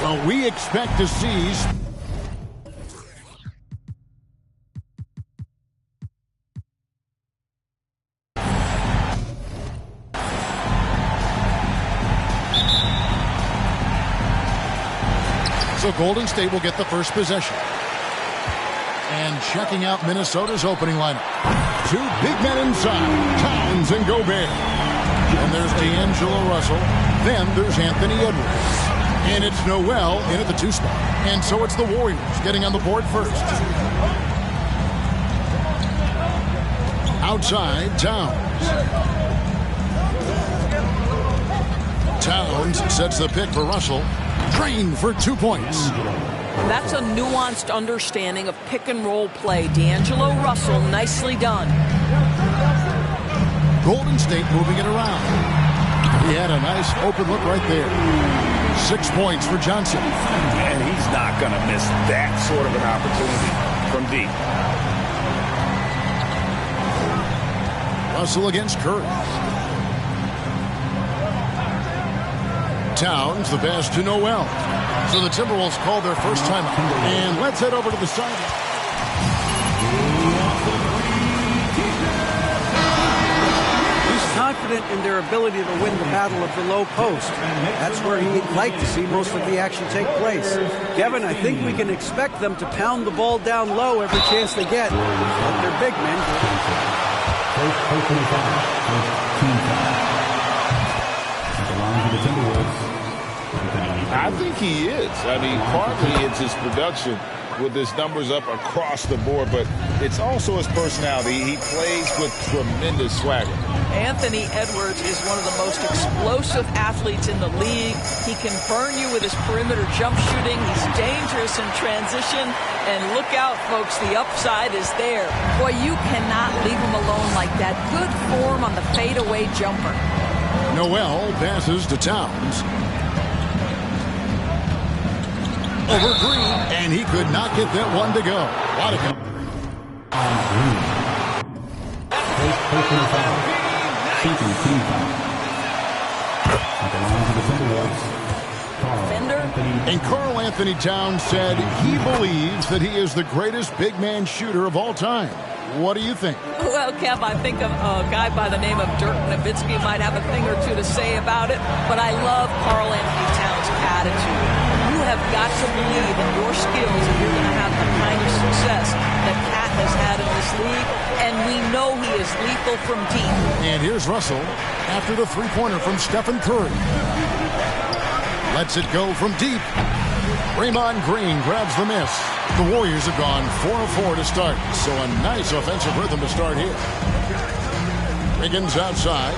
Well, we expect to see... So Golden State will get the first possession. And checking out Minnesota's opening lineup. Two big men inside, Towns and Gobert. And there's Angelo Russell. Then there's Anthony Edwards. And it's Noel in at the 2 spot. And so it's the Warriors getting on the board first. Outside, Towns. Towns sets the pick for Russell. Drained for 2 points. That's a nuanced understanding of pick and roll play. D'Angelo Russell, nicely done. Golden State moving it around. He had a nice open look right there. 6 points for Johnson. And he's not going to miss that sort of an opportunity from deep. Russell against Curry. Towns, the pass to Noel. So the Timberwolves call their first timeout. And let's head over to the sideline. He's confident in their ability to win the battle of the low post. That's where he'd like to see most of the action take place. Kevin, I think we can expect them to pound the ball down low every chance they get. But they're big men. I think he is. I mean, partly it's his production with his numbers up across the board, but it's also his personality. He plays with tremendous swagger. Anthony Edwards is one of the most explosive athletes in the league. He can burn you with his perimeter jump shooting. He's dangerous in transition. And look out, folks, the upside is there. Boy, you cannot leave him alone like that. Good form on the fadeaway jumper. Noel passes to Towns. Over Green, and he could not get that one to go. What a go. And Karl Anthony Towns said he believes that he is the greatest big man shooter of all time. What do you think? Well, Kev, I think a guy by the name of Dirk Nowitzki might have a thing or two to say about it, but I love Karl Anthony Towns' attitude. You have got to believe in your skills if you're going to have the kind of success that Cat has had in this league, and we know he is lethal from deep. And here's Russell after the three-pointer from Stephen Curry. Lets it go from deep. Draymond Green grabs the miss. The Warriors have gone 4 of 4 to start, so a nice offensive rhythm to start here. Wiggins outside.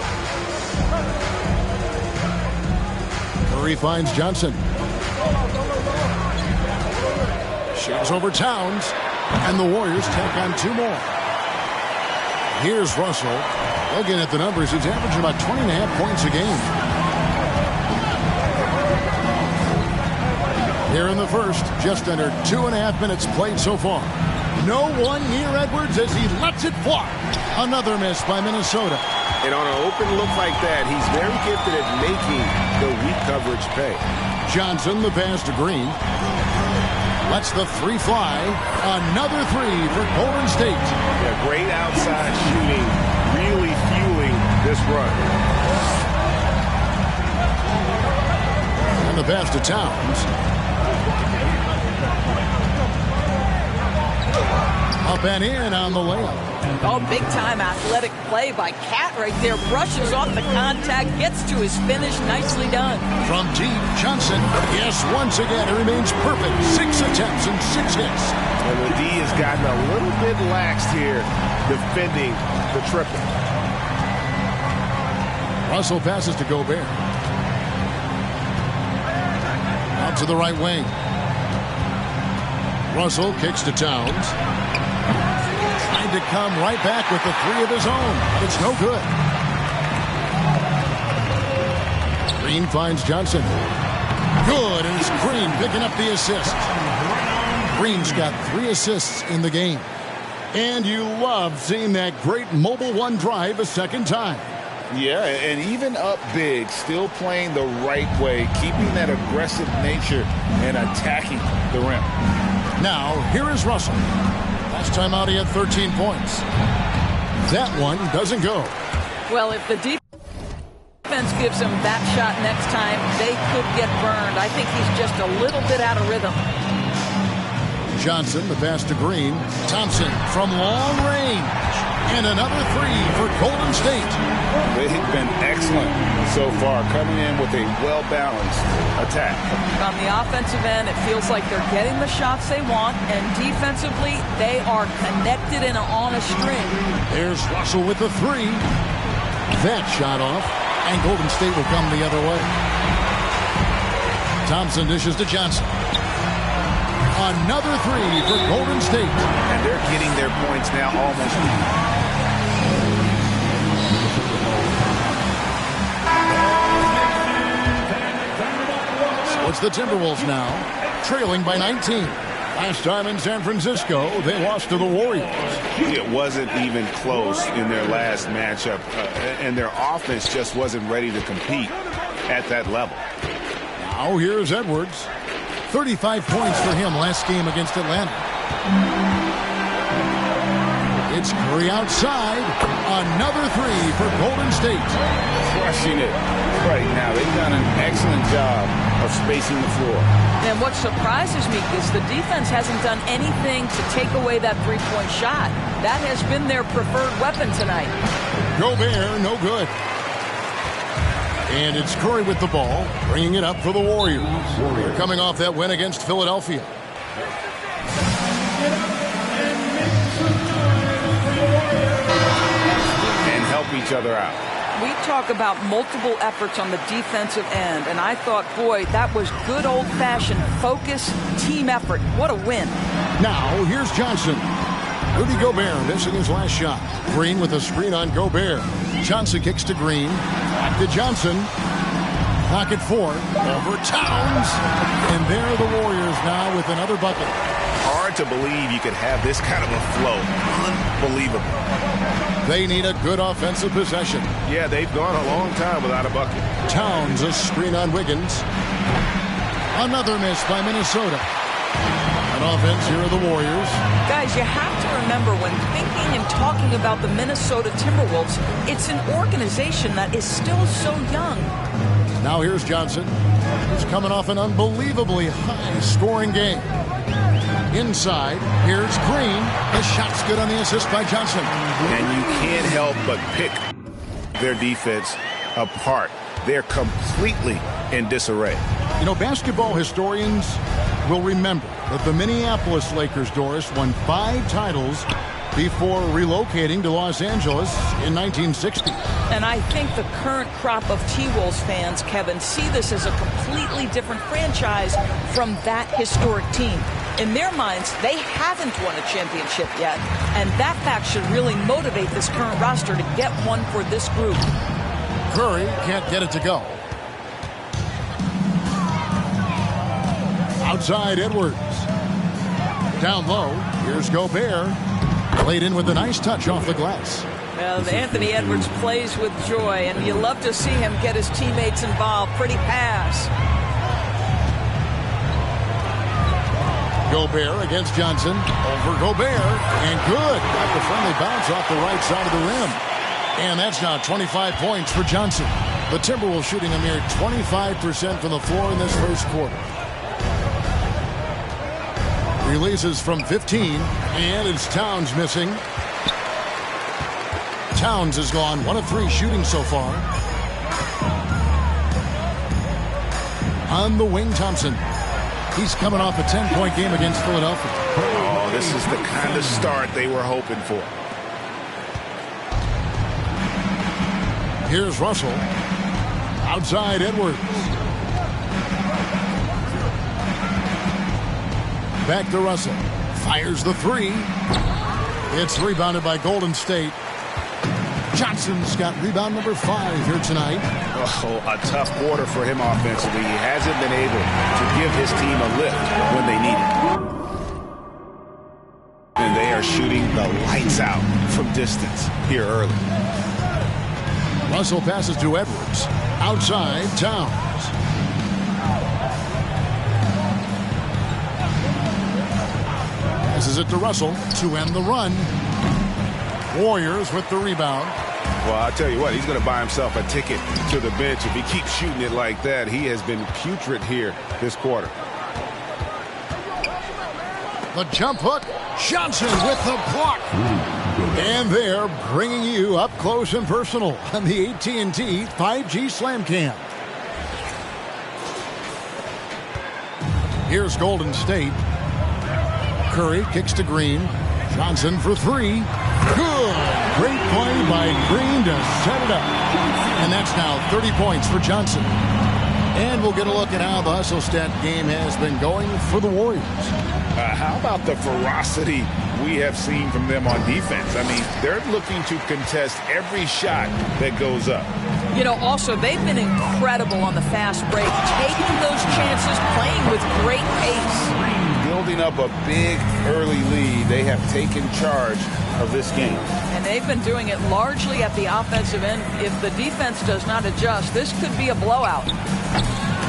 Curry finds Johnson. Shaves over Towns, and the Warriors tack on 2 more. Here's Russell. Looking at the numbers, he's averaging about 20.5 points a game. Here in the first, just under 2.5 minutes played so far. No one near Edwards as he lets it fly. Another miss by Minnesota. And on an open look like that, he's very gifted at making the weak coverage pay. Johnson, the pass to Green. Lets the 3 fly. Another 3 for Golden State. Yeah, great outside shooting, really fueling this run. And the pass to Towns. Up and in on the layup. Oh, big-time athletic play by Cat right there. Brushes off the contact, gets to his finish. Nicely done. From deep, Johnson. Yes, once again, it remains perfect. 6 attempts and 6 hits. And the D has gotten a little bit laxed here defending the triple. Russell passes to Gobert. Out to the right wing. Russell kicks to Towns. Trying to come right back with the 3 of his own. It's no good. Green finds Johnson. Good, and it's Green picking up the assist. Green's got 3 assists in the game. And you love seeing that great mobile one drive a second time. Yeah, and even up big, still playing the right way, keeping that aggressive nature and attacking the rim. Now, here is Russell. Last time out, he had 13 points. That one doesn't go. Well, if the defense gives him that shot next time, they could get burned. I think he's just a little bit out of rhythm. Johnson, the pass to Green. Thompson from long range. And another three for Golden State. They've been excellent so far, coming in with a well-balanced attack. On the offensive end, it feels like they're getting the shots they want, and defensively, they are connected and on a string. There's Russell with the three. That shot off, and Golden State will come the other way. Thompson dishes to Johnson. Another three for Golden State. And they're getting their points now almost. So it's the Timberwolves now, trailing by 19. Last time in San Francisco, they lost to the Warriors. It wasn't even close in their last matchup, and their offense just wasn't ready to compete at that level. Now here's Edwards. 35 points for him last game against Atlanta. It's Curry outside. Another three for Golden State. Crushing it right now. They've done an excellent job of spacing the floor. And what surprises me is the defense hasn't done anything to take away that three-point shot. That has been their preferred weapon tonight. Gobert, no good. And it's Curry with the ball, bringing it up for the Warriors. They're coming off that win against Philadelphia. And help each other out. We talk about multiple efforts on the defensive end, and I thought, boy, that was good old-fashioned focus, team effort. What a win. Now, here's Johnson. Rudy Gobert missing his last shot. Green with a screen on Gobert. Johnson kicks to Green. Back to Johnson. Pocket four. Over Towns. And there are the Warriors now with another bucket. Hard to believe you could have this kind of a flow. Unbelievable. They need a good offensive possession. Yeah, they've gone a long time without a bucket. Towns, a screen on Wiggins. Another miss by Minnesota. On offense, here are the Warriors. Guys, you have to remember when thinking and talking about the Minnesota Timberwolves, it's an organization that is still so young. Now here's Johnson. He's coming off an unbelievably high-scoring game. Inside, here's Green. The shot's good on the assist by Johnson. And you can't help but pick their defense apart. They're completely in disarray. You know, basketball historians will remember that the Minneapolis Lakers, Doris, won 5 titles before relocating to Los Angeles in 1960. And I think the current crop of T-Wolves fans, Kevin, see this as a completely different franchise from that historic team. In their minds, they haven't won a championship yet, and that fact should really motivate this current roster to get one for this group. Curry can't get it to go. Outside Edwards. Down low, here's Gobert. Played in with a nice touch off the glass. Well, Anthony Edwards plays with joy, and you love to see him get his teammates involved. Pretty pass. Gobert against Johnson. Over Gobert. And good. Got the friendly bounce off the right side of the rim. And that's now 25 points for Johnson. The Timberwolves shooting a mere 25% from the floor in this first quarter. Releases from 15. And it's Towns missing. Towns has gone 1 of 3 shooting so far. On the wing, Thompson. He's coming off a 10-point game against Philadelphia. Oh, this is the kind of start they were hoping for. Here's Russell. Outside Edwards. Back to Russell. Fires the 3. It's rebounded by Golden State. Johnson's got rebound number 5 here tonight. Oh, a tough quarter for him offensively. He hasn't been able to give his team a lift when they need it. And they are shooting the lights out from distance here early. Russell passes to Edwards. Outside, Towns. Passes it to Russell to end the run. Warriors with the rebound. Well, I'll tell you what, he's going to buy himself a ticket to the bench if he keeps shooting it like that. He has been putrid here this quarter. The jump hook. Johnson with the block. And they're bringing you up close and personal on the AT&T 5G Slam Cam. Here's Golden State. Curry kicks to Green. Johnson for three. Good. Great play by Green to set it up. And that's now 30 points for Johnson. And we'll get a look at how the hustle stat game has been going for the Warriors. How about the ferocity we have seen from them on defense? I mean, they're looking to contest every shot that goes up. You know, also, they've been incredible on the fast break, taking those chances, playing with great pace. Building up a big early lead, they have taken charge of this game. And they've been doing it largely at the offensive end. If the defense does not adjust, this could be a blowout.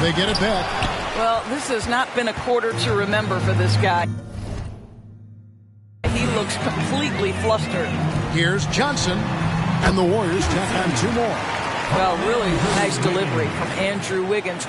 They get it back. Well, this has not been a quarter to remember for this guy. He looks completely flustered. Here's Johnson, and the Warriors tack on two more. Well, really nice delivery from Andrew Wiggins.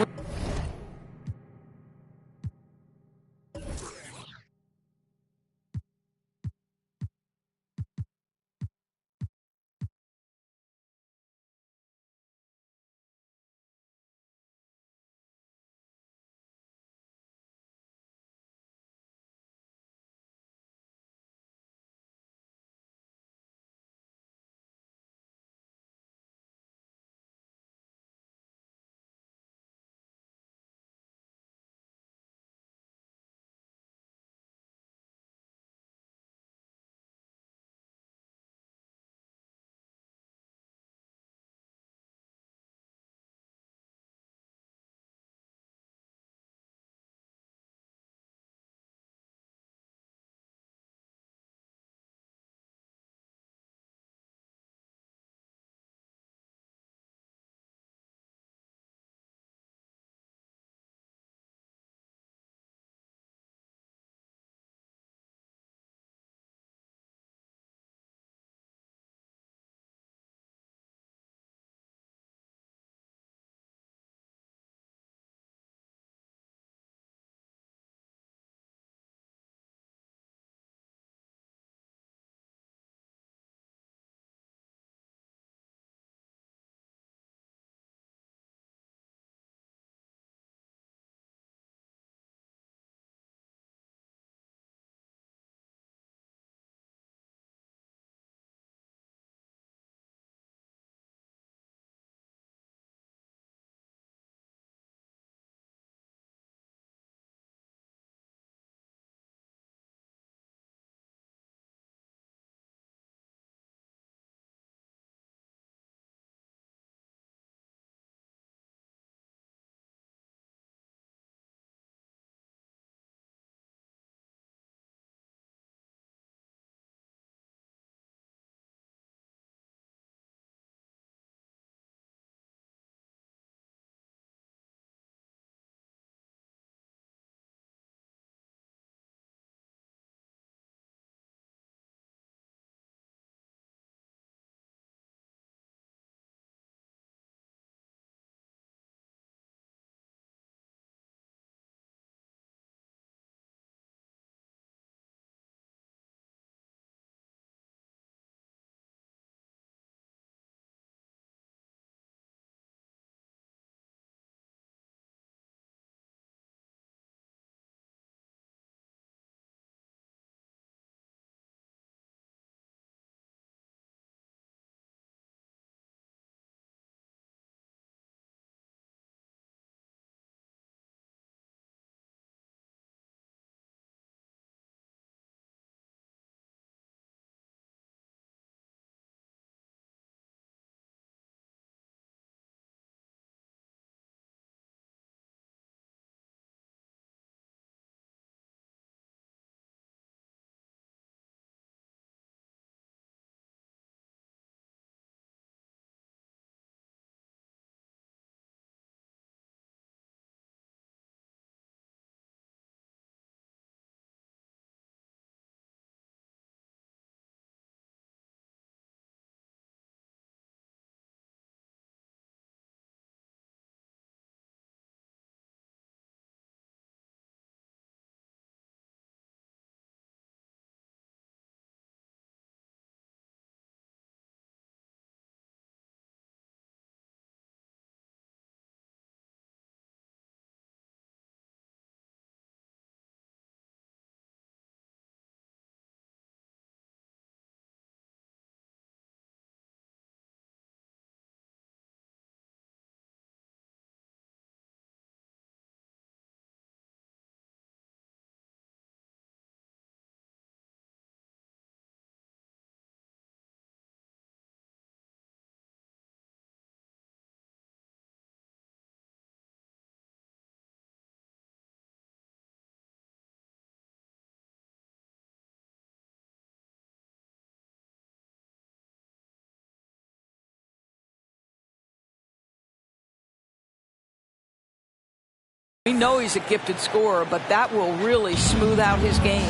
We know he's a gifted scorer, but that will really smooth out his game.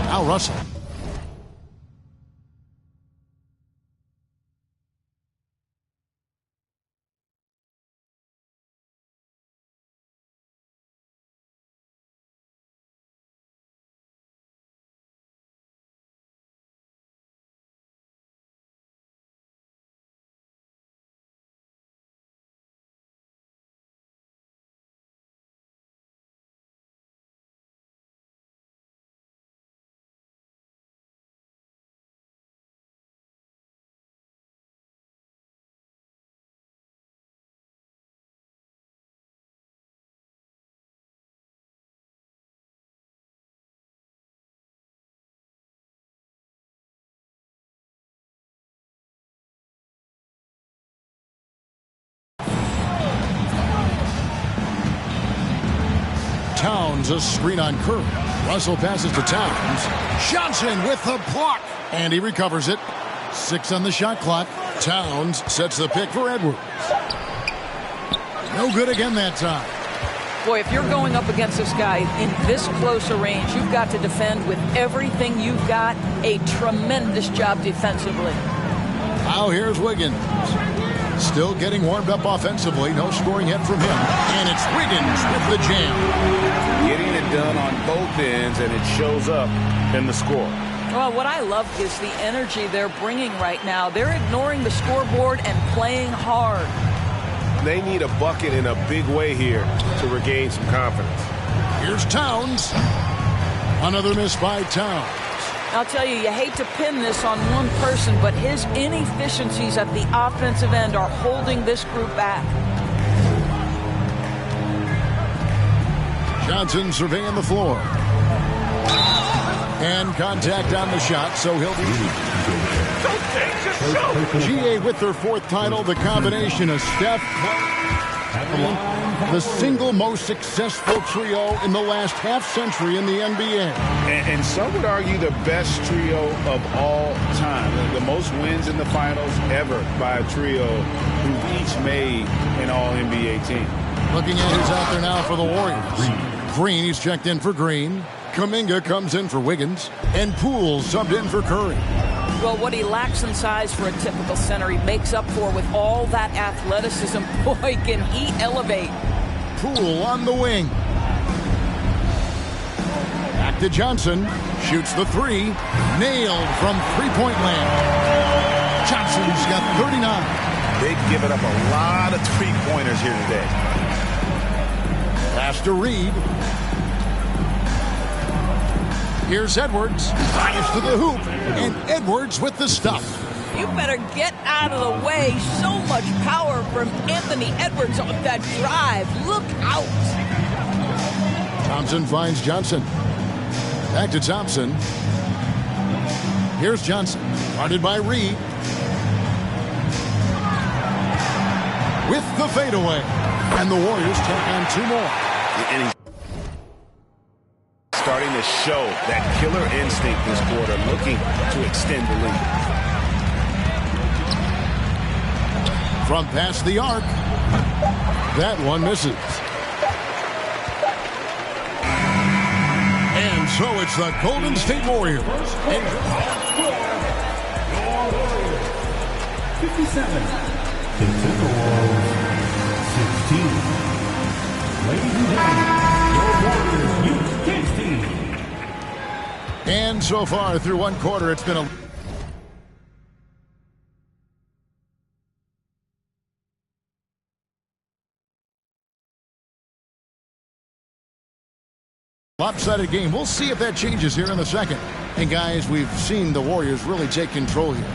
Now Russell. Towns a screen on Curry. Russell passes to Towns. Johnson with the block. And he recovers it. 6 on the shot clock. Towns sets the pick for Edwards. No good again that time. Boy, if you're going up against this guy in this close a range, you've got to defend with everything you've got. A tremendous job defensively. Now here's Wiggins. Still getting warmed up offensively. No scoring yet from him. And it's Wiggins with the jam. Getting it done on both ends, and it shows up in the score. Well, what I love is the energy they're bringing right now. They're ignoring the scoreboard and playing hard. They need a bucket in a big way here to regain some confidence. Here's Towns. Another miss by Towns. I'll tell you, you hate to pin this on one person, but his inefficiencies at the offensive end are holding this group back. Johnson surveying the floor. And contact on the shot, so he'll be... GA with their 4th title, the combination of Steph, the single most successful trio in the last half-century in the NBA. And some would argue the best trio of all time. The most wins in the finals ever by a trio who each made an all-NBA team. Looking at who's out there now for the Warriors. Green, he's checked in for Green. Kuminga comes in for Wiggins. And Poole subbed in for Curry. Well, what he lacks in size for a typical center, he makes up for with all that athleticism. Boy, can he elevate. Poole on the wing. Back to Johnson. Shoots the 3. Nailed from three-point land. Johnson's got 39. They've given up a lot of three-pointers here today. Pass to Reed. Here's Edwards. Fires to the hoop. And Edwards with the stuff. You better get out of the way. So much power from Anthony Edwards on that drive. Look out. Thompson finds Johnson. Back to Thompson. Here's Johnson. Guarded by Reed. With the fadeaway. And the Warriors take on 2 more. And he's starting to show that killer instinct this quarter, looking to extend the lead. From past the arc. That one misses. And so it's the Golden State Warriors. 57. The Timberwolves 16. Ladies and gentlemen, your Warriors Youth Kids team. And so far through 1 quarter, it's been a lopsided game. We'll see if that changes here in the second. And guys, we've seen the Warriors really take control here.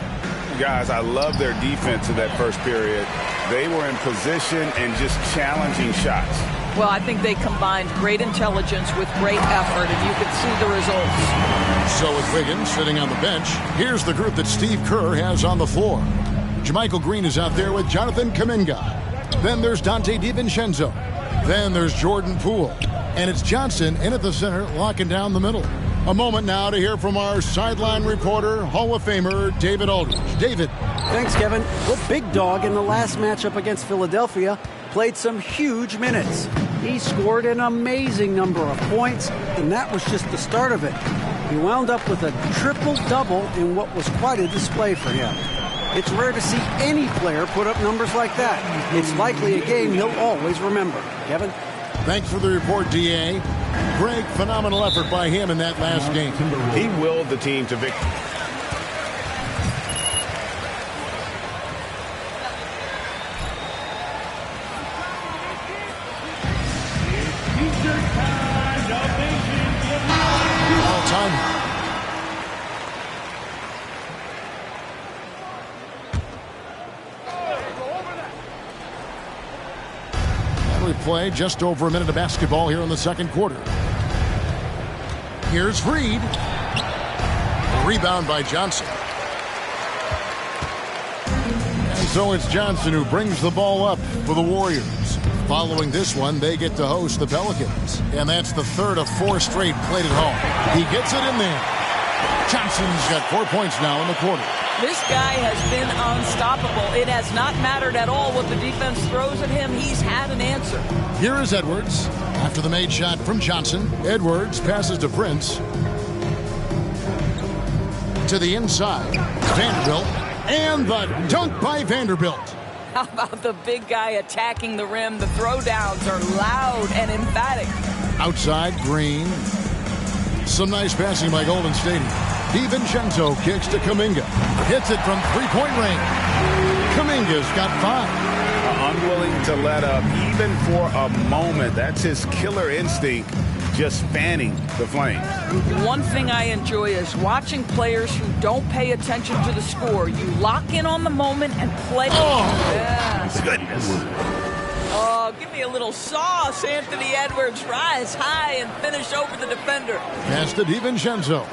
Guys, I love their defense in that first period. They were in position and just challenging shots. Well, I think they combined great intelligence with great effort, and you could see the results. So is Wiggins sitting on the bench. Here's the group that Steve Kerr has on the floor. JaMychal Green is out there with Jonathan Kuminga. Then there's Dante DiVincenzo. Then there's Jordan Poole. And it's Johnson in at the center, locking down the middle. A moment now to hear from our sideline reporter, Hall of Famer David Aldridge. David. Thanks, Kevin. The big dog in the last matchup against Philadelphia played some huge minutes. He scored an amazing number of points, and that was just the start of it. He wound up with a triple-double in what was quite a display for him. It's rare to see any player put up numbers like that. It's likely a game he'll always remember. Kevin? Thanks for the report, D.A. Greg, phenomenal effort by him in that last game. He willed the team to victory. All-time. Play just over a minute of basketball here in the second quarter. Here's Reed. Rebound by Johnson. And so it's Johnson who brings the ball up for the Warriors. Following this one, they get to host the Pelicans. And that's the third of 4 straight played at home. He gets it in there. Johnson's got 4 points now in the quarter. This guy has been unstoppable. It has not mattered at all what the defense throws at him. He's had an answer. Here is Edwards. After the made shot from Johnson, Edwards passes to Prince. To the inside, Vanderbilt. And the dunk by Vanderbilt. How about the big guy attacking the rim? The throwdowns are loud and emphatic. Outside, Green. Some nice passing by Golden State. DiVincenzo kicks to Kuminga. Hits it from three-point range. Kuminga's got 5. Unwilling to let up, even for a moment. That's his killer instinct, just fanning the flame. One thing I enjoy is watching players who don't pay attention to the score. You lock in on the moment and play. Oh, yeah. Goodness. Oh, give me a little sauce, Anthony Edwards. Rise high and finish over the defender. Pass to DiVincenzo.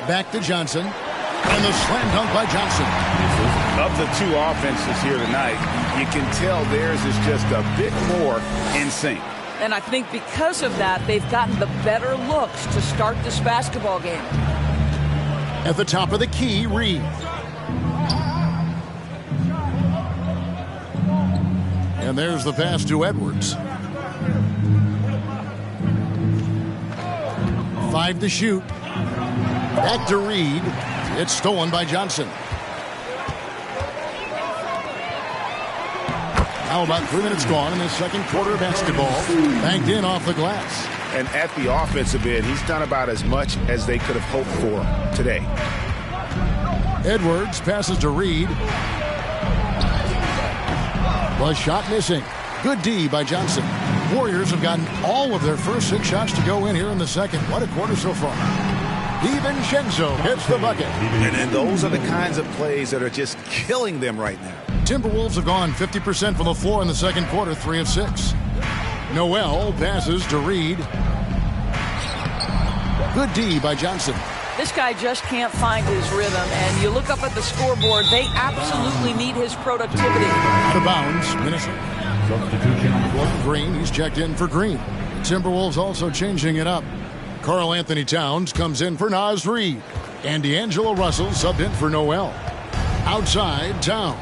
Back to Johnson. And the slam dunk by Johnson. Of the 2 offenses here tonight, you can tell theirs is just a bit more in sync. And I think because of that, they've gotten the better looks to start this basketball game. At the top of the key, Reed. And there's the pass to Edwards. 5 to shoot. Back to Reed. It's stolen by Johnson. Now about 3 minutes gone in the second quarter of basketball. Banked in off the glass. And at the offensive end, he's done about as much as they could have hoped for today. Edwards passes to Reed. The shot missing. Good D by Johnson. Warriors have gotten all of their first 6 shots to go in here in the second. What a quarter so far. DiVincenzo hits the bucket. And those are the kinds of plays that are just killing them right now. Timberwolves have gone 50% from the floor in the second quarter, 3 of 6. Noel passes to Reed. Good D by Johnson. This guy just can't find his rhythm, and you look up at the scoreboard, they absolutely need his productivity. Out of bounds, Minnesota. Substitution on the floor. Green, he's checked in for Green. Timberwolves also changing it up. Karl Anthony Towns comes in for Naz Reid. And Angelo Russell subbed in for Noel. Outside, Towns.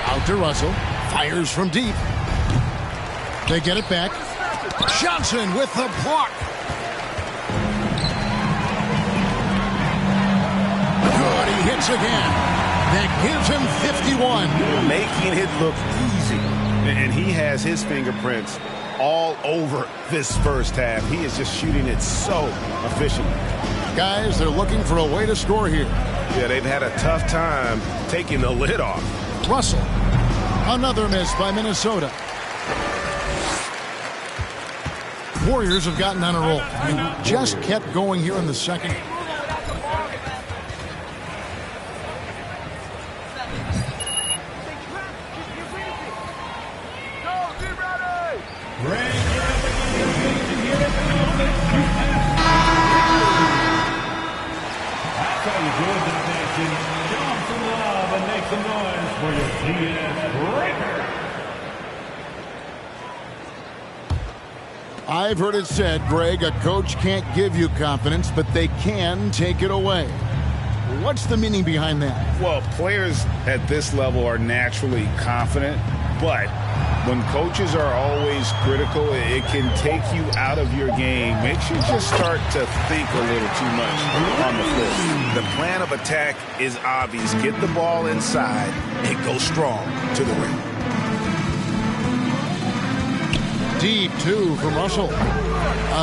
Out to Russell. Fires from deep. They get it back. Johnson with the block. Good, he hits again. That gives him 51. Making it look easy. And he has his fingerprints all over this first half. He is just shooting it so efficiently. Guys, they're looking for a way to score here. Yeah, they've had a tough time taking the lid off. Russell. Another miss by Minnesota. Warriors have gotten on a roll and just kept going here in the second. I've heard it said, Greg, a coach can't give you confidence, but they can take it away. What's the meaning behind that? Well, players at this level are naturally confident, but when coaches are always critical, it can take you out of your game. Makes you just start to think a little too much on the floor. The plan of attack is obvious. Get the ball inside and go strong to the rim. Deep two from Russell.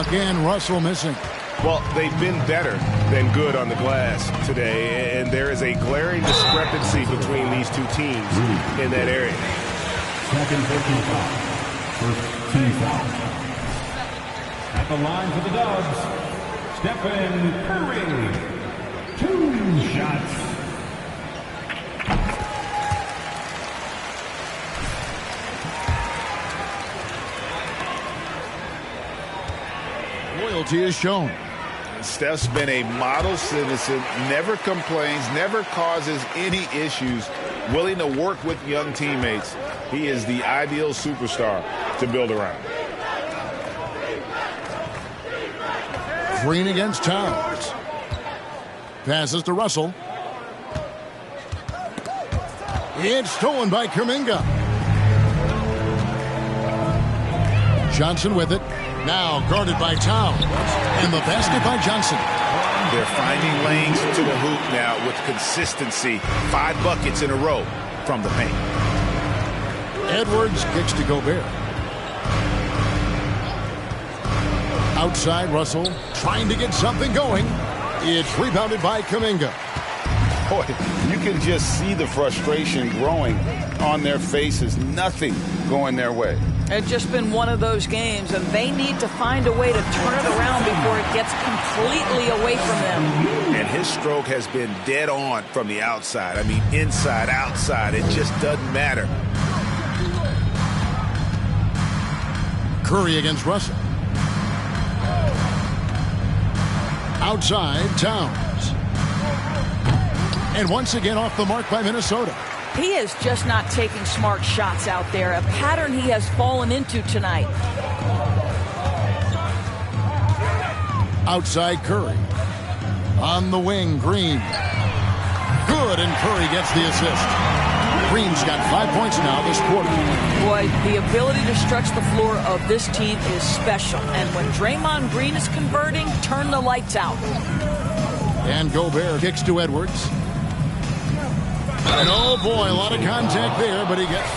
Again, Russell missing. Well, they've been better than good on the glass today, and there is a glaring discrepancy between these two teams in that area. Second personal foul. First team foul. At the line for the Dubs, Stephen Curry. 2 shots. Loyalty is shown. Steph's been a model citizen, never complains, never causes any issues, willing to work with young teammates. He is the ideal superstar to build around. Green against Towns. Passes to Russell. It's stolen by Kuminga. Johnson with it. Now guarded by Towns. And the basket by Johnson. They're finding lanes to the hoop now with consistency. 5 buckets in a row from the paint. Edwards kicks to Gobert. Outside, Russell trying to get something going. It's rebounded by Kuminga. Boy, you can just see the frustration growing on their faces. Nothing going their way. It's just been one of those games, and they need to find a way to turn it around before it gets completely away from them. And his stroke has been dead on from the outside. I mean, inside, outside, it just doesn't matter. Curry against Russell. Outside, Towns. And once again off the mark by Minnesota. He is just not taking smart shots out there, a pattern he has fallen into tonight. Outside, Curry. On the wing, Green. Good, and Curry gets the assist. Green's got 5 points now this quarter. Boy, the ability to stretch the floor of this team is special. And when Draymond Green is converting, turn the lights out. And Gobert kicks to Edwards. And oh boy, a lot of contact there, but he gets...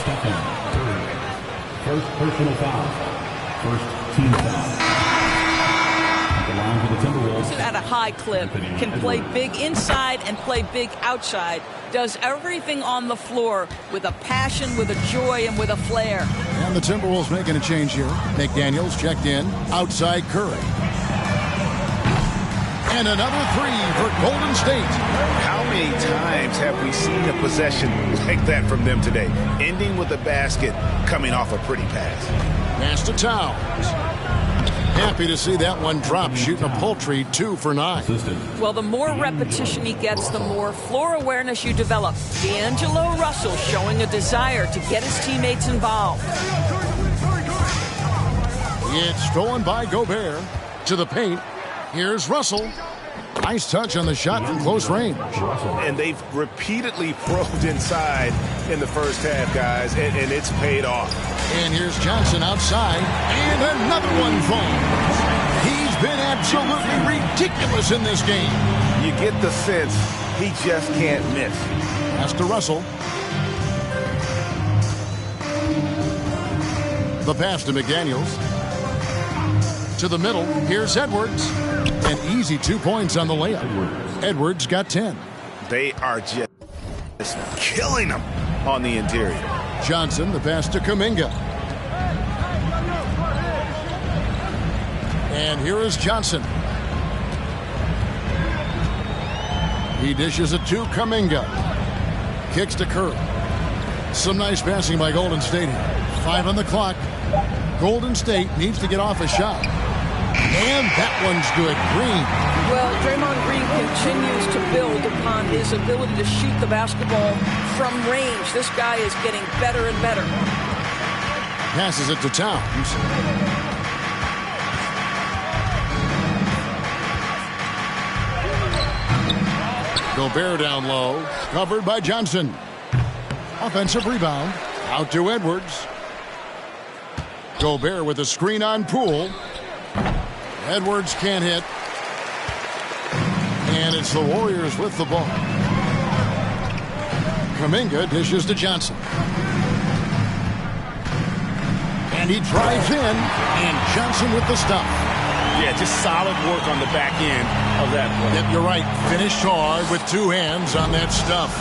First personal foul. First team foul. At the line for the Timberwolves. At a high clip, can play big inside and play big outside. Does everything on the floor with a passion, with a joy, and with a flair. And the Timberwolves making a change here. McDaniels checked in. Outside, Curry. And another three for Golden State. How many times have we seen a possession like that from them today? Ending with a basket, coming off a pretty pass. Pass to Towns. Happy to see that one drop, shooting a paltry 2 for 9. Well, the more repetition he gets, the more floor awareness you develop. Angelo Russell showing a desire to get his teammates involved. It's stolen by Gobert to the paint. Here's Russell. Nice touch on the shot from close range. And they've repeatedly probed inside in the first half, guys, and it's paid off. And here's Johnson outside, and another one falls. He's been absolutely ridiculous in this game. You get the sense he just can't miss. Pass to Russell. The pass to McDaniels. To the middle, here's Edwards. An easy 2 points on the layup. Edwards got 10. They are just killing them on the interior. Johnson, the pass to Kuminga. And here is Johnson. He dishes it to Kuminga. Kicks to Curry. Some nice passing by Golden State here. 5 on the clock. Golden State needs to get off a shot. And that one's good. Green. Well, Draymond Green continues to build upon his ability to shoot the basketball from range. This guy is getting better and better. Passes it to Towns. Gobert down low. Covered by Johnson. Offensive rebound. Out to Edwards. Gobert with a screen on Poole. Edwards can't hit. And it's the Warriors with the ball. Kuminga dishes to Johnson. And he drives in. And Johnson with the stop. Yeah, just solid work on the back end of that play. Yep, you're right. Finished hard with two hands on that stuff.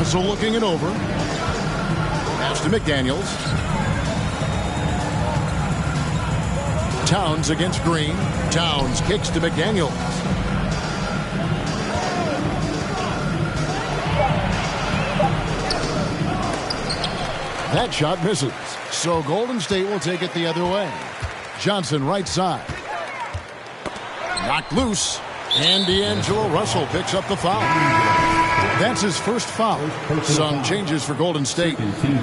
So looking it over. Pass to McDaniels. Towns against Green. Towns kicks to McDaniels. That shot misses. So Golden State will take it the other way. Johnson right side. Knocked loose. And Angelo Russell picks up the foul. That's his first foul. Some changes for Golden State.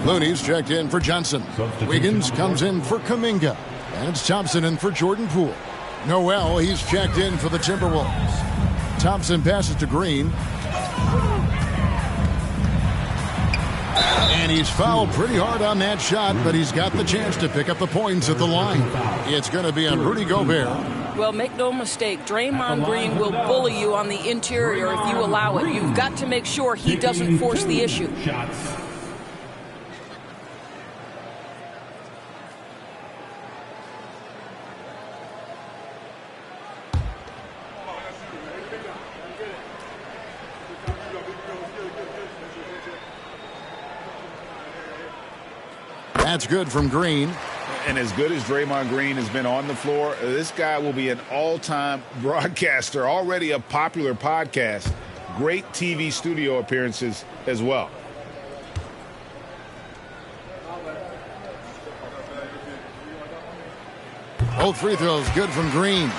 Looney's checked in for Johnson. Wiggins comes in for Kuminga. And it's Thompson in for Jordan Poole. Noel, he's checked in for the Timberwolves. Thompson passes to Green. And he's fouled pretty hard on that shot, but he's got the chance to pick up the points at the line. It's going to be on Rudy Gobert. Well, make no mistake, Draymond Green will bully you on the interior if you allow it. You've got to make sure he doesn't force the issue. That's good from Green. And as good as Draymond Green has been on the floor, this guy will be an all-time broadcaster, already a popular podcast. Great TV studio appearances as well. Both free throws good from Green.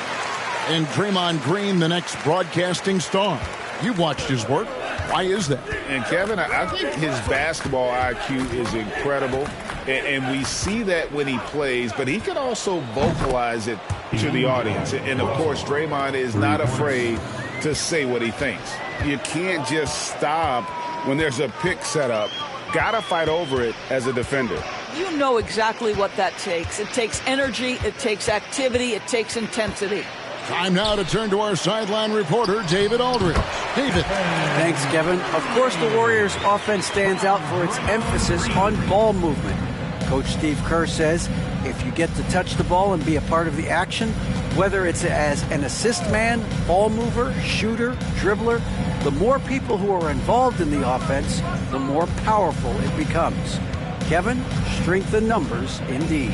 And Draymond Green, the next broadcasting star. You've watched his work. Why is that? And Kevin, I think his basketball IQ is incredible. And we see that when he plays, but he can also vocalize it to the audience. And, of course, Draymond is not afraid to say what he thinks. You can't just stop when there's a pick set up. Got to fight over it as a defender. You know exactly what that takes. It takes energy, it takes activity, it takes intensity. Time now to turn to our sideline reporter, David Aldridge. David. Thanks, Kevin. Of course, the Warriors' offense stands out for its emphasis on ball movement. Coach Steve Kerr says if you get to touch the ball and be a part of the action, whether it's as an assist man, ball mover, shooter, dribbler, the more people who are involved in the offense, the more powerful it becomes. Kevin, strength in numbers indeed.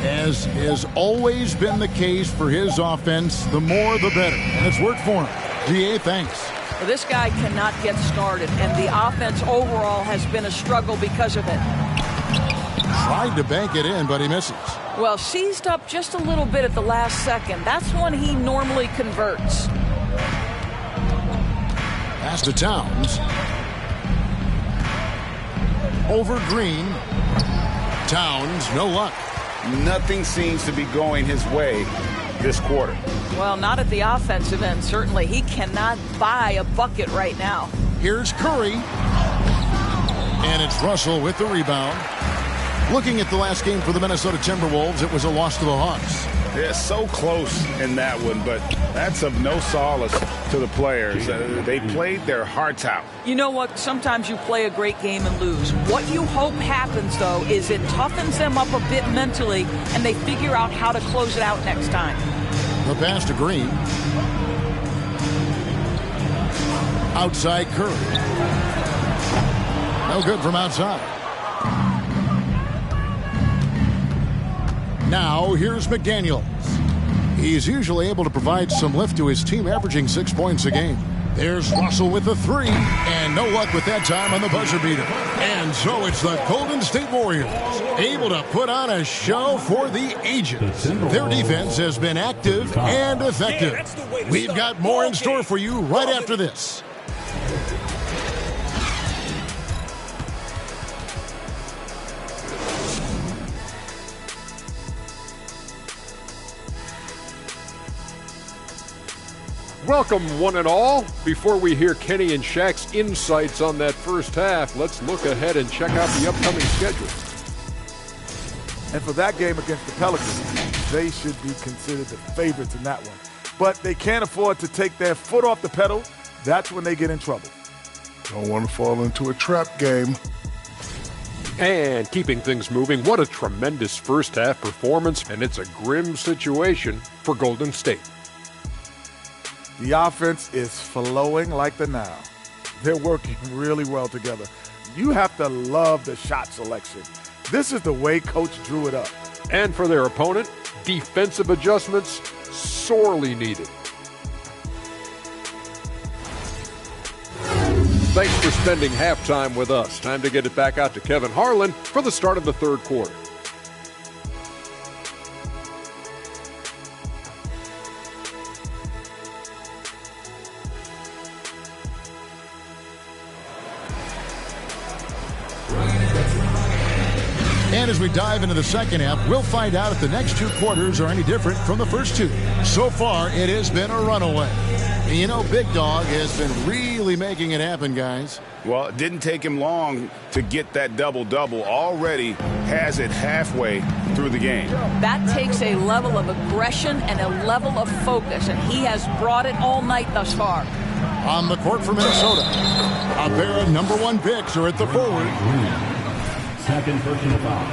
As has always been the case for his offense, the more the better. And it's worked for him. DA, thanks. Well, this guy cannot get started, and the offense overall has been a struggle because of it. Tried to bank it in, but he misses. Well, seized up just a little bit at the last second. That's when he normally converts. Pass to Towns. Over Green. Towns, no luck. Nothing seems to be going his way this quarter. Well, not at the offensive end, certainly. He cannot buy a bucket right now. Here's Curry. And it's Russell with the rebound. Looking at the last game for the Minnesota Timberwolves, it was a loss to the Hawks. Yeah, so close in that one, but that's of no solace to the players. They played their hearts out. You know what? Sometimes you play a great game and lose. What you hope happens, though, is it toughens them up a bit mentally, and they figure out how to close it out next time. The pass to Green. Outside Curry. No good from outside. Now, here's McDaniels. He's usually able to provide some lift to his team, averaging 6 points a game. There's Russell with the three, and no luck with that time on the buzzer beater. And so it's the Golden State Warriors, able to put on a show for the ages. Their defense has been active and effective. We've got more in store for you right after this. Welcome, one and all. Before we hear Kenny and Shaq's insights on that first half, let's look ahead and check out the upcoming schedule. And for that game against the Pelicans, they should be considered the favorites in that one. But they can't afford to take their foot off the pedal. That's when they get in trouble. Don't want to fall into a trap game. And keeping things moving, what a tremendous first half performance, and it's a grim situation for Golden State. The offense is flowing like the Nile. They're working really well together. You have to love the shot selection. This is the way Coach drew it up. And for their opponent, defensive adjustments sorely needed. Thanks for spending halftime with us. Time to get it back out to Kevin Harlan for the start of the third quarter. And as we dive into the second half, we'll find out if the next two quarters are any different from the first two. So far, it has been a runaway. And you know, Big Dog has been really making it happen, guys. Well, it didn't take him long to get that double-double. Already has it halfway through the game. That takes a level of aggression and a level of focus, and he has brought it all night thus far. On the court for Minnesota, a pair of number one picks are at the forward. Second personal foul.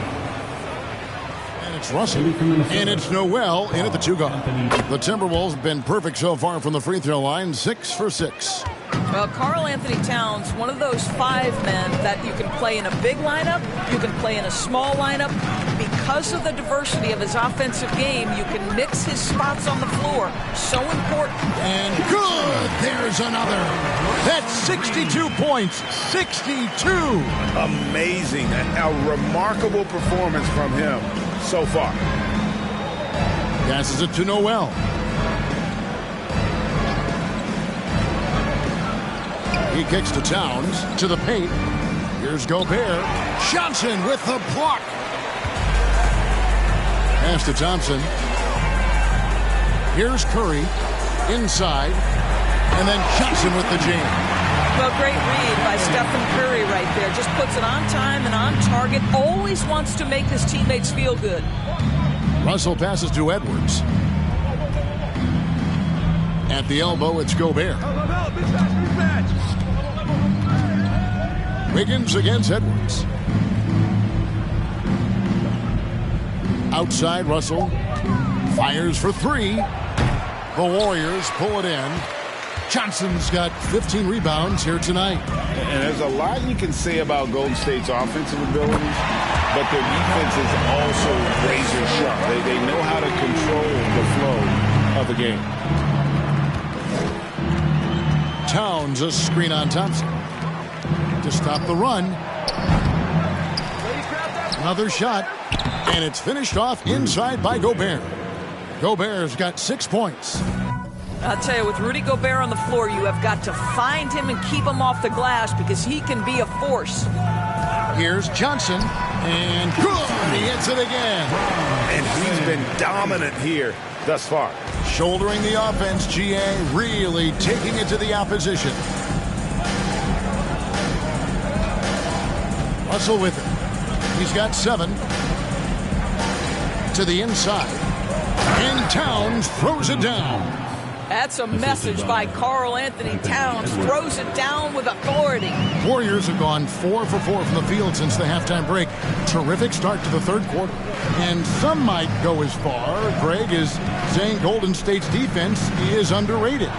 And it's Russell. And it's Noel in at the two-guard. The Timberwolves have been perfect so far from the free throw line, 6 for 6. Well, Karl Anthony Towns, one of those 5 men that you can play in a big lineup, you can play in a small lineup. Because of the diversity of his offensive game, you can mix his spots on the floor. So important. And good! There's another. That's 62 points. 62! Amazing. A remarkable performance from him so far. Passes it to Noel. He kicks to Towns, to the paint. Here's Gobert. Johnson with the block. Pass to Thompson. Here's Curry. Inside. And then Johnson with the jam. Well, great read by Stephen Curry right there. Just puts it on time and on target. Always wants to make his teammates feel good. Russell passes to Edwards. At the elbow, it's Gobert. Wiggins against Edwards. Outside, Russell fires for 3. The Warriors pull it in. Johnson's got 15 rebounds here tonight. And there's a lot you can say about Golden State's offensive abilities, but their defense is also razor sharp. They know how to control the flow of the game. Towns a screen on Thompson to stop the run. Another shot, and it's finished off inside by Gobert. Gobert's got 6 points. I'll tell you, with Rudy Gobert on the floor, you have got to find him and keep him off the glass because he can be a force. Here's Johnson, and good! He hits it again. And he's been dominant here thus far. Shouldering the offense, GA really taking it to the opposition. Russell with it. He's got 7. To the inside. And Towns throws it down. That's a message by Karl Anthony Towns. Throws it down with authority. Warriors have gone 4 for 4 from the field since the halftime break. Terrific start to the third quarter. And some might go as far, Greg, as saying Golden State's defense is underrated.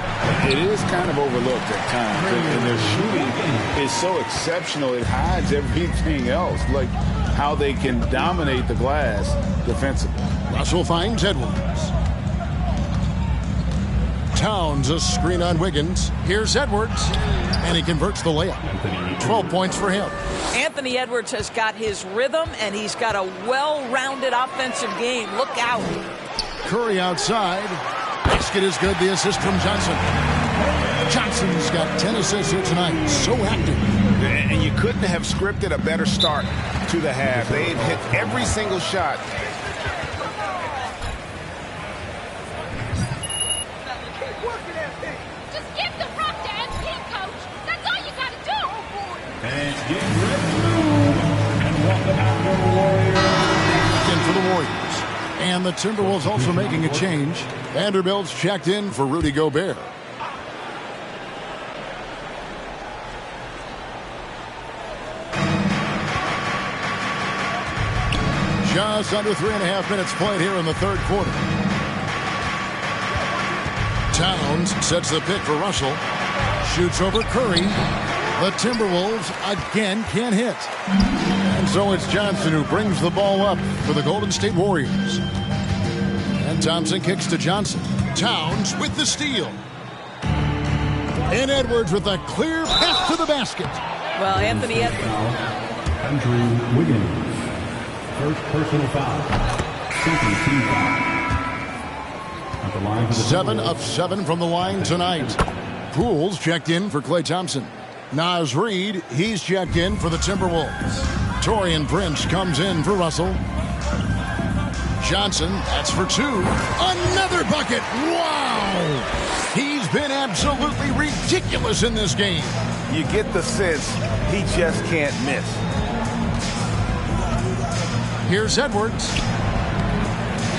It is kind of overlooked at times. And their shooting is so exceptional, it hides everything else, like how they can dominate the glass defensively. Russell finds Edwards. Towns a screen on Wiggins. Here's Edwards, and he converts the layup. 12 points for him. Anthony Edwards has got his rhythm, and he's got a well-rounded offensive game. Look out. Curry outside. Basket is good. The assist from Johnson. Johnson's got 10 assists here tonight. So active. And you couldn't have scripted a better start to the half. They've hit every single shot. And get ready to move. And welcome out your Warriors. In for the Warriors. And the Timberwolves also making a change. Vanderbilt's checked in for Rudy Gobert. Just under 3.5 minutes played here in the third quarter. Towns sets the pick for Russell. Shoots over Curry. The Timberwolves again can't hit. And so it's Johnson who brings the ball up for the Golden State Warriors. And Thompson kicks to Johnson. Towns with the steal. And Edwards with a clear path to the basket. Well, Anthony Andrew Wiggins. First personal foul. Second team foul. At the line for the 7 of 7 from the line tonight. Poole's checked in for Klay Thompson. Naz Reid, he's checked in for the Timberwolves. Taurean Prince comes in for Russell. Johnson, that's for 2. Another bucket. Wow! He's been absolutely ridiculous in this game. You get the sense he just can't miss. Here's Edwards.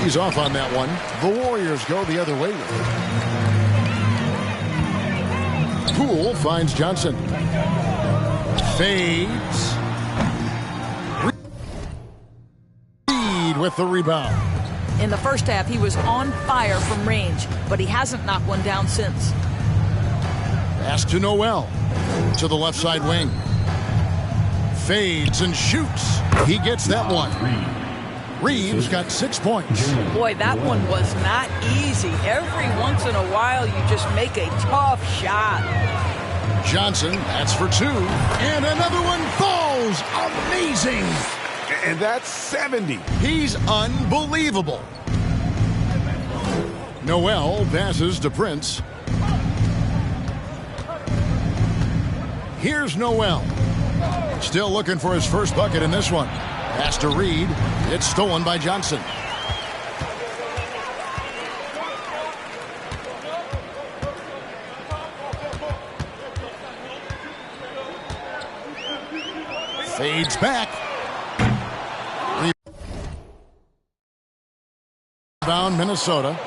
He's off on that one. The Warriors go the other way with it. Poole finds Johnson. Fades. Reid with the rebound. In the first half, he was on fire from range, but he hasn't knocked one down since. Pass to Noel. To the left side wing. Fades and shoots. He gets that one. Reeves got 6 points. Boy, that one was not easy. Every once in a while, you just make a tough shot. Johnson, that's for 2. And another one falls. Amazing. And that's 70. He's unbelievable. Noel passes to Prince. Here's Noel. Still looking for his first bucket in this one. Pass to Reid. It's stolen by Johnson. Fades back. Rebound Minnesota.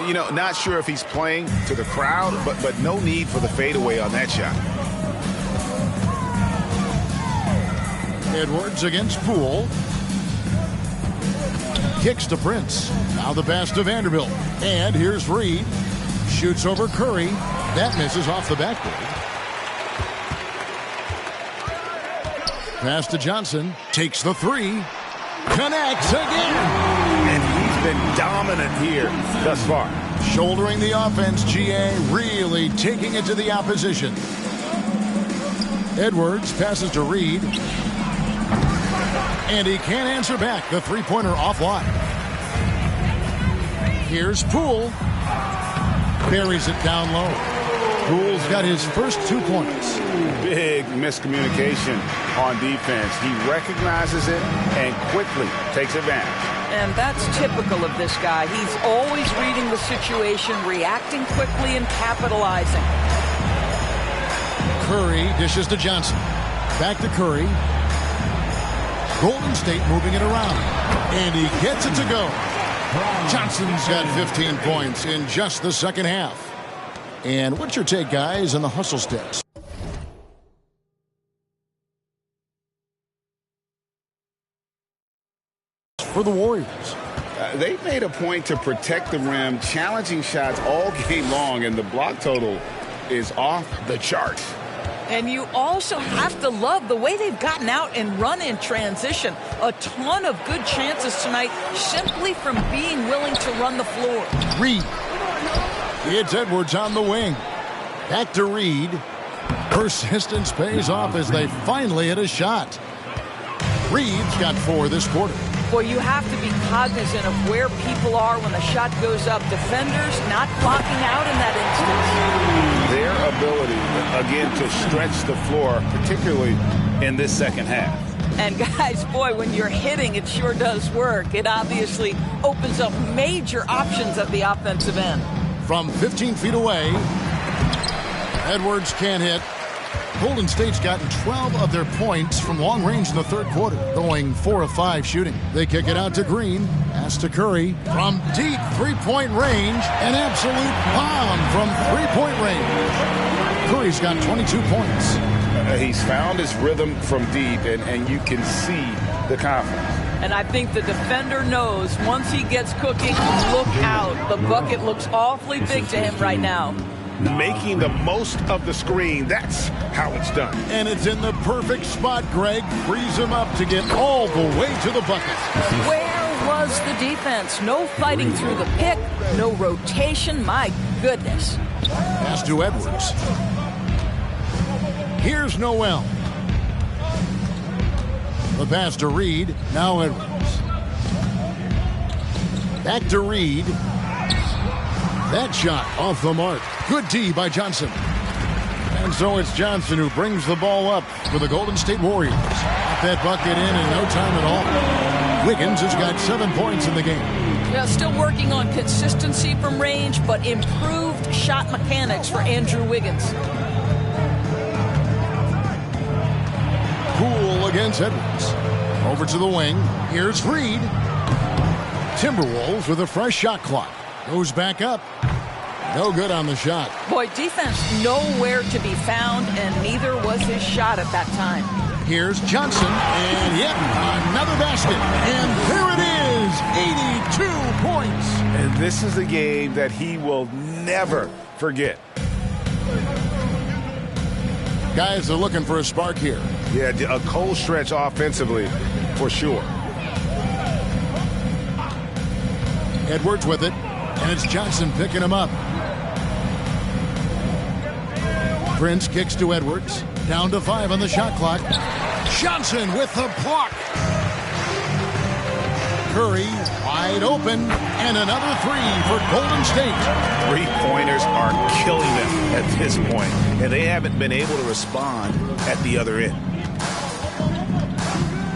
You know, not sure if he's playing to the crowd, but no need for the fadeaway on that shot. Edwards against Poole. Kicks to Prince. Now the pass to Vanderbilt. And here's Reid. Shoots over Curry. That misses off the backboard. Pass to Johnson. Takes the 3. Connects again. And he's been dominant here thus far. Shouldering the offense, GA. Really taking it to the opposition. Edwards passes to Reid. And he can't answer back. The three-pointer offline. Here's Poole. Buries it down low. Poole's got his first 2 points. Big miscommunication on defense. He recognizes it and quickly takes advantage. And that's typical of this guy. He's always reading the situation, reacting quickly, and capitalizing. Curry dishes to Johnson. Back to Curry. Golden State moving it around. And he gets it to go. Johnson's got 15 points in just the second half. And what's your take, guys, on the hustle steps? For the Warriors. They've made a point to protect the rim, challenging shots all game long, and the block total is off the charts. And you also have to love the way they've gotten out and run in transition. A ton of good chances tonight simply from being willing to run the floor. Reid. It's Edwards on the wing. Back to Reid. Persistence pays off as they finally hit a shot. Reid's got 4 this quarter. Boy, you have to be cognizant of where people are when the shot goes up. Defenders not blocking out in that instance. Their ability, again, to stretch the floor, particularly in this second half. And guys, boy, when you're hitting, it sure does work. It obviously opens up major options at the offensive end. From 15 feet away, Edwards can't hit. Golden State's gotten 12 of their points from long range in the third quarter, going 4 of 5 shooting. They kick it out to Green, pass to Curry. From deep three-point range, an absolute bomb from three-point range. Curry's got 22 points. He's found his rhythm from deep, and you can see the confidence. And I think the defender knows once he gets cooking, look out. The bucket looks awfully big to him right now. Making the most of the screen, that's how it's done. And it's in the perfect spot. Greg frees him up to get all the way to the bucket. Where was the defense? No fighting through the pick, no rotation. My goodness. Pass to Edwards. Here's Noel. The pass to Reed. Now Edwards. Back to Reed. That shot off the mark. Good D by Johnson. And so it's Johnson who brings the ball up for the Golden State Warriors. Got that bucket in no time at all. Wiggins has got 7 points in the game. Yeah, still working on consistency from range, but improved shot mechanics for Andrew Wiggins. Poole against Edwards. Over to the wing. Here's Reed. Timberwolves with a fresh shot clock. Goes back up. No good on the shot. Boy, defense nowhere to be found, and neither was his shot at that time. Here's Johnson, and yet another basket. And there it is, 82 points. And this is a game that he will never forget. Guys are looking for a spark here. Yeah, a cold stretch offensively, for sure. Edwards with it, and it's Johnson picking him up. Prince kicks to Edwards. Down to 5 on the shot clock. Johnson with the block. Curry wide open, and another three for Golden State. Three-pointers are killing them at this point, and they haven't been able to respond at the other end.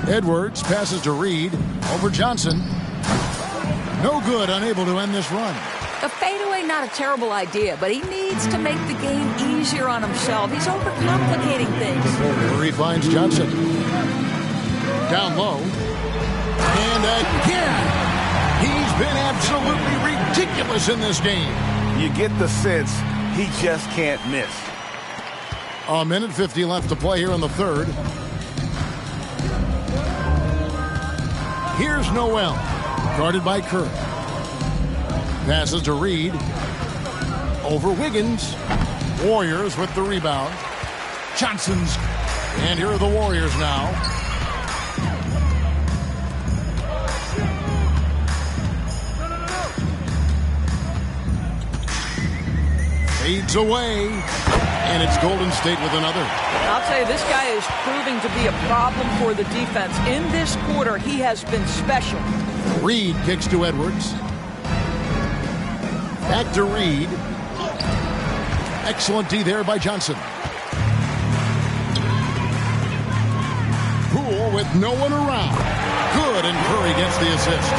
Edwards passes to Reed. Over Johnson. No good, unable to end this run. The fadeaway, not a terrible idea, but he needs to make the game easier on himself. He's overcomplicating things. Curry finds Johnson. Down low. And again, he's been absolutely ridiculous in this game. You get the sense he just can't miss. A minute 50 left to play here in the third. Here's Noel, guarded by Curry. Passes to Reed. Over Wiggins. Warriors with the rebound. Johnson's. And here are the Warriors now. Fades away. And it's Golden State with another. I'll tell you, this guy is proving to be a problem for the defense. In this quarter, he has been special. Reed kicks to Edwards. Back to Reed. Excellent D there by Johnson. Poole with no one around. Good, and Curry gets the assist.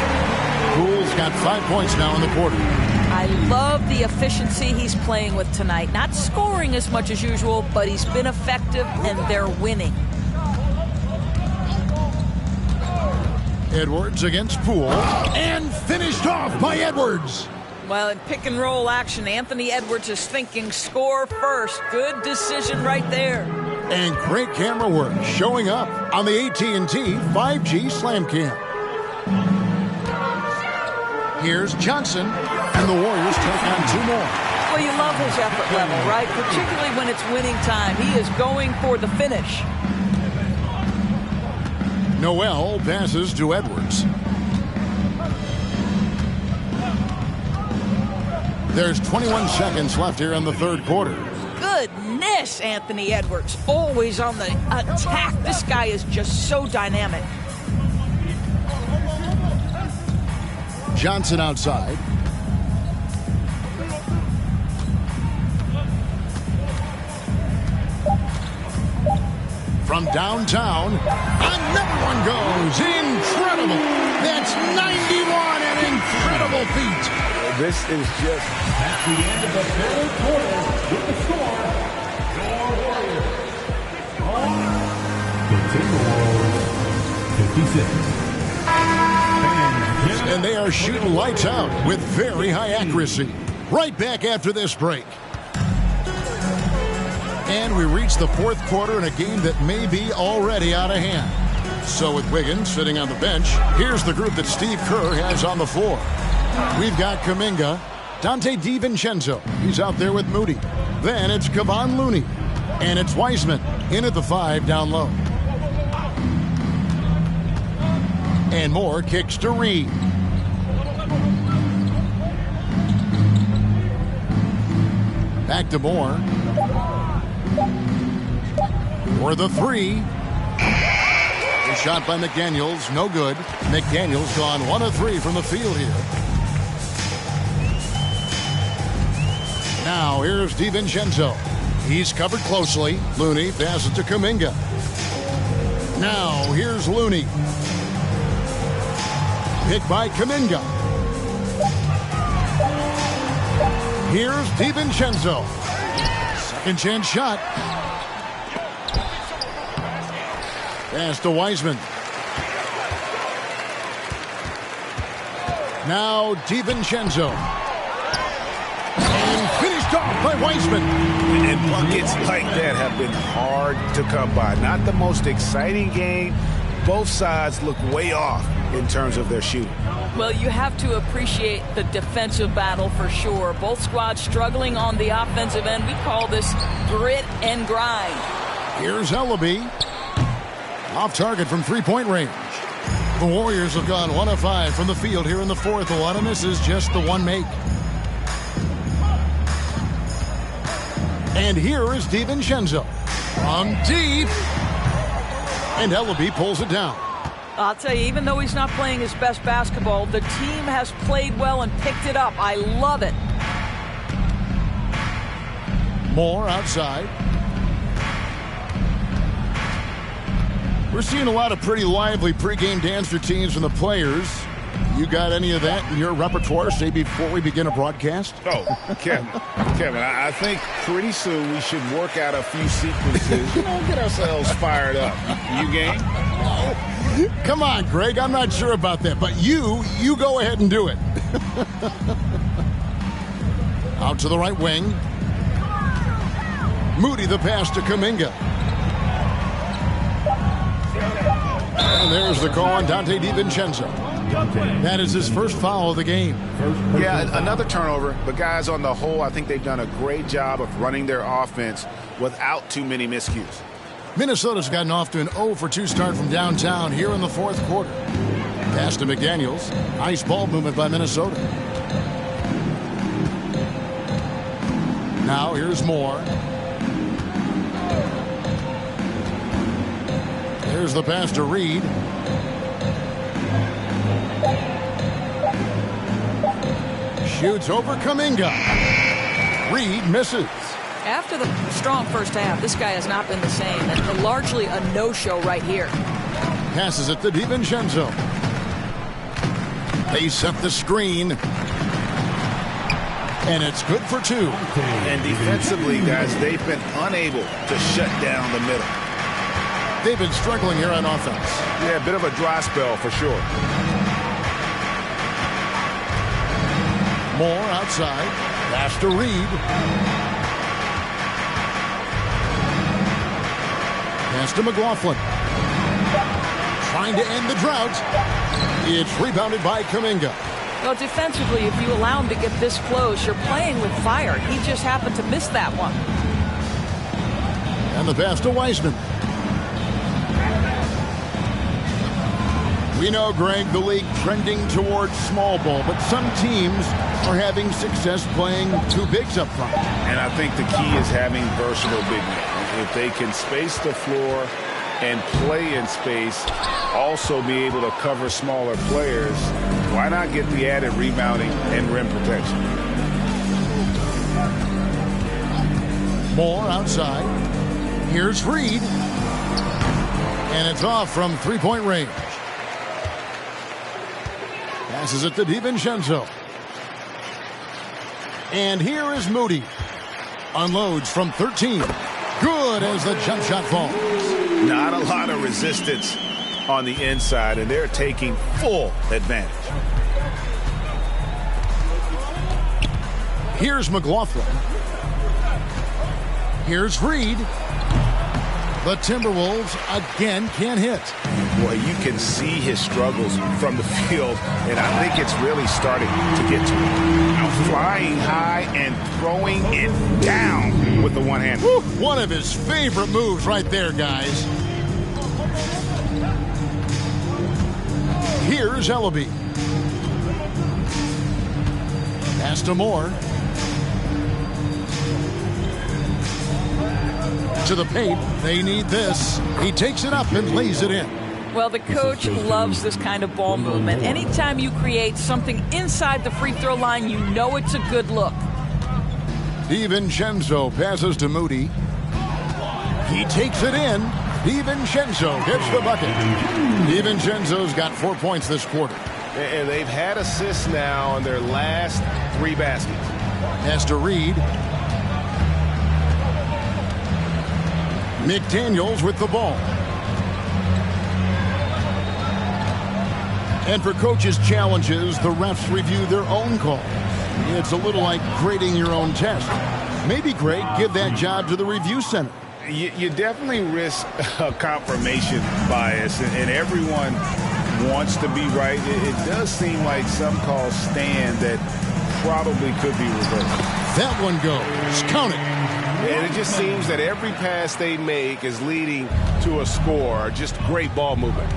Poole's got 5 points now in the quarter. I love the efficiency he's playing with tonight. Not scoring as much as usual, but he's been effective, and they're winning. Edwards against Poole. And finished off by Edwards. Well, in pick and roll action, Anthony Edwards is thinking score first. Good decision right there. And great camera work showing up on the AT&T 5G Slam Cam. Here's Johnson, and the Warriors take on 2 more. Well, you love his effort level, right? Particularly when it's winning time. He is going for the finish. Noel passes to Edwards. There's 21 seconds left here in the third quarter. Goodness, Anthony Edwards. Always on the attack. This guy is just so dynamic. Johnson outside. From downtown, another one goes. Incredible. That's 91, an incredible feat. This is just At the end of the third quarter, with the score, your Warriors The Timberwolves, 56. And they are shooting lights out with very high accuracy. Right back after this break. And we reach the fourth quarter in a game that may be already out of hand. So with Wiggins sitting on the bench, here's the group that Steve Kerr has on the floor. We've got Kuminga, Dante DiVincenzo. He's out there with Moody. Then it's Kevon Looney. And it's Wiseman in at the 5 down low. And Moore kicks to Reed. Back to Moore. For the 3. The shot by McDaniels, no good. McDaniels gone 1 of 3 from the field here. Now here's DiVincenzo. He's covered closely. Looney passes to Kuminga. Now here's Looney. Picked by Kuminga. Here's DiVincenzo. Second chance shot. Pass to Wiseman. Now DiVincenzo. And finished off by Wiseman. And buckets like that have been hard to come by. Not the most exciting game. Both sides look way off in terms of their shooting. Well, you have to appreciate the defensive battle for sure. Both squads struggling on the offensive end. We call this grit and grind. Here's Ellaby. Off target from three-point range. The Warriors have gone 1 of 5 from the field here in the fourth. A lot of misses, just the one make. And here is DiVincenzo. From deep. And Ellaby pulls it down. I'll tell you, even though he's not playing his best basketball, the team has played well and picked it up. I love it. Moore outside. We're seeing a lot of pretty lively pregame dance routines from the players. You got any of that in your repertoire, say, before we begin a broadcast? Oh, Kevin, I think pretty soon we should work out a few sequences, get ourselves fired up. You game? Come on, Greg, I'm not sure about that, but you go ahead and do it. Out to the right wing. Moody the pass to Kuminga. And there's the call on Dante DiVincenzo. That is his first foul of the game. Yeah, another turnover, but guys, on the whole, I think they've done a great job of running their offense without too many miscues. Minnesota's gotten off to an 0-for-2 start from downtown here in the fourth quarter. Pass to McDaniels. Nice ball movement by Minnesota. Now here's Moore. Here's the pass to Reed. Shoots over Kuminga. Reed misses. After the strong first half, this guy has not been the same, and largely a no-show right here. Passes it to DiVincenzo. They set the screen. And it's good for 2. And defensively, guys, they've been unable to shut down the middle. They've been struggling here on offense. Yeah, a bit of a dry spell for sure. Moore outside. Pass to Reed. Pass to McLaughlin. Trying to end the drought. It's rebounded by Kuminga. Well, defensively, if you allow him to get this close, you're playing with fire. He just happened to miss that one. And the pass to Wiseman. We know, Greg, the league trending towards small ball, but some teams are having success playing 2 bigs up front. And I think the key is having versatile big men. If they can space the floor and play in space, also be able to cover smaller players, why not get the added rebounding and rim protection? Moore outside. Here's Reed. And it's off from three-point range. Passes it to DiVincenzo. And here is Moody. Unloads from 13. Good as the jump shot falls. Not a lot of resistance on the inside, and they're taking full advantage. Here's McLaughlin. Here's Reed. The Timberwolves again can't hit. Boy, you can see his struggles from the field, and I think it's really starting to get to him. Now flying high and throwing it down with the one-hand. One of his favorite moves right there, guys. Here's Ellaby. Pass to Moore. To the paint. They need this. He takes it up and lays it in. Well, the coach loves this kind of ball movement. Anytime you create something inside the free throw line, you know it's a good look. DiVincenzo passes to Moody. He takes it in. DiVincenzo gets the bucket. DiVincenzo's got 4 points this quarter. And they've had assists now on their last 3 baskets. Pass to Reed. McDaniels with the ball. And for coaches' challenges, the refs review their own calls. It's a little like grading your own test. Maybe, Greg, give that job to the review center. You definitely risk a confirmation bias, and everyone wants to be right. It does seem like some calls stand that probably could be reversed. That one goes. Count it. And it just seems that every pass they make is leading to a score. Just great ball movement.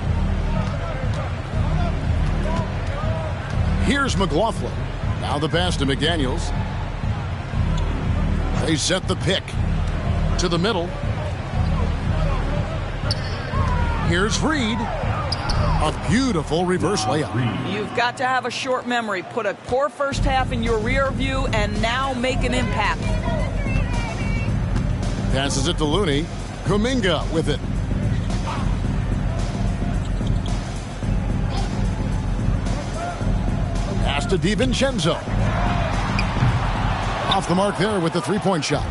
Here's McLaughlin. Now the pass to McDaniels. They set the pick to the middle. Here's Reed. A beautiful reverse layup. You've got to have a short memory. Put a poor first half in your rear view and now make an impact. Passes it to Looney. Kuminga with it. Pass to DiVincenzo. Off the mark there with the three-point shot.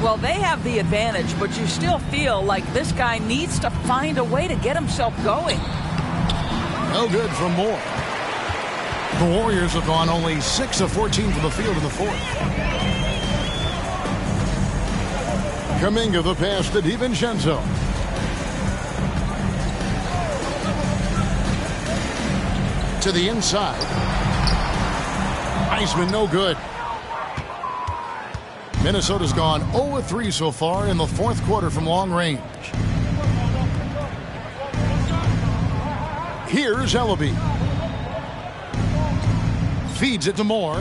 Well, they have the advantage, but you still feel like this guy needs to find a way to get himself going. No good from Moore. The Warriors have gone only 6 of 14 from the field in the fourth. Kuminga the pass to DiVincenzo. To the inside. Iceman no good. Minnesota's gone 0-3 so far in the fourth quarter from long range. Here's Ellaby. Feeds it to Moore.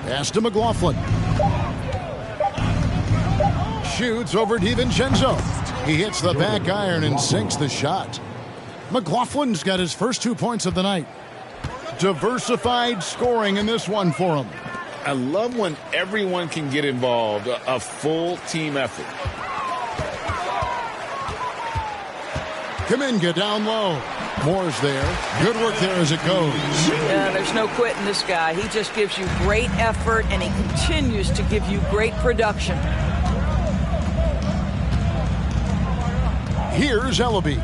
Pass to McLaughlin. Shoots over DiVincenzo. He hits the back iron and sinks the shot. McLaughlin's got his first 2 points of the night. Diversified scoring in this one for him. I love when everyone can get involved, a full team effort. Kuminga down low. Moore's there. Good work there as it goes. Yeah, there's no quitting this guy. He just gives you great effort, and he continues to give you great production. Here's Ellaby.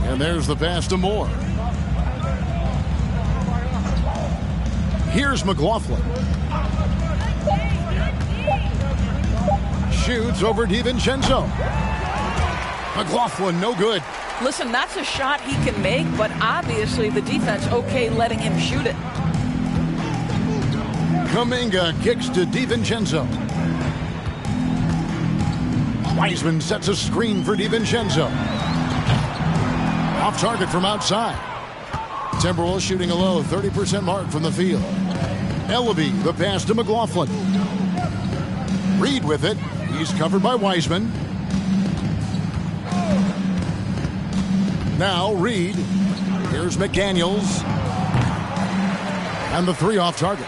And there's the pass to Moore. Here's McLaughlin. Shoots over DiVincenzo. McLaughlin, no good. Listen, that's a shot he can make, but obviously the defense okay letting him shoot it. Kuminga kicks to DiVincenzo. Wiseman sets a screen for DiVincenzo. Off target from outside. Timberwolves shooting a low 30% mark from the field. Ellaby, the pass to McLaughlin. Reed with it. He's covered by Wiseman. Now Reed. Here's McDaniels. And the three off target.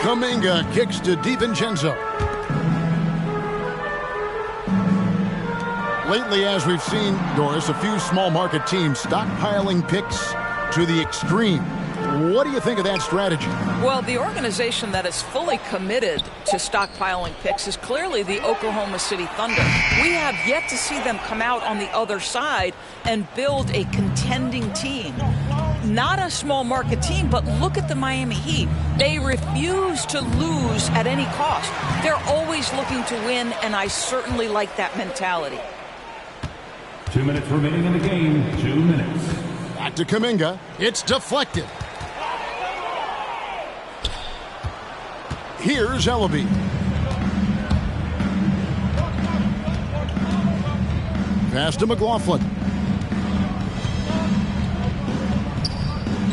Kuminga kicks to DiVincenzo. Lately, as we've seen, Doris, a few small market teams stockpiling picks to the extreme. What do you think of that strategy? Well, the organization that is fully committed to stockpiling picks is clearly the Oklahoma City Thunder. We have yet to see them come out on the other side and build a contending team. Not a small market team, but look at the Miami Heat. They refuse to lose at any cost. They're always looking to win, and I certainly like that mentality. 2 minutes remaining in the game. 2 minutes. Back to Kuminga. It's deflected. Here's Ellaby. Pass to McLaughlin.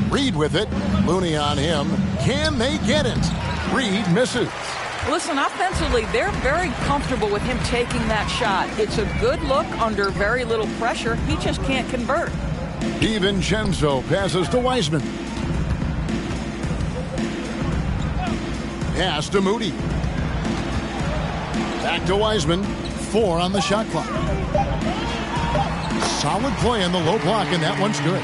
Reed with it. Looney on him. Can they get it? Reed misses. Listen, offensively, they're very comfortable with him taking that shot. It's a good look under very little pressure. He just can't convert. DiVincenzo passes to Wiseman. Pass to Moody. Back to Wiseman. 4 on the shot clock. Solid play on the low block, and that one's good.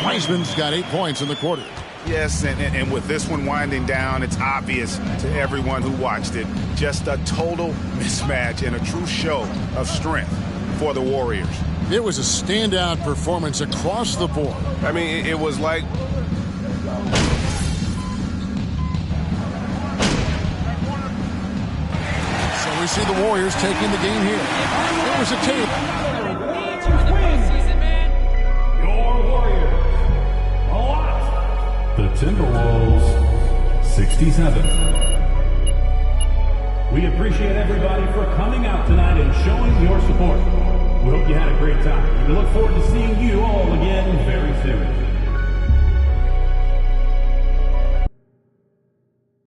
Wiseman's got 8 points in the quarter. Yes, and with this one winding down, it's obvious to everyone who watched it. Just a total mismatch and a true show of strength for the Warriors. It was a standout performance across the board. I mean, it was like... So we see the Warriors taking the game here. There was a tape. The Timberwolves, 67. We appreciate everybody for coming out tonight and showing your support. We hope you had a great time. We look forward to seeing you all again very soon.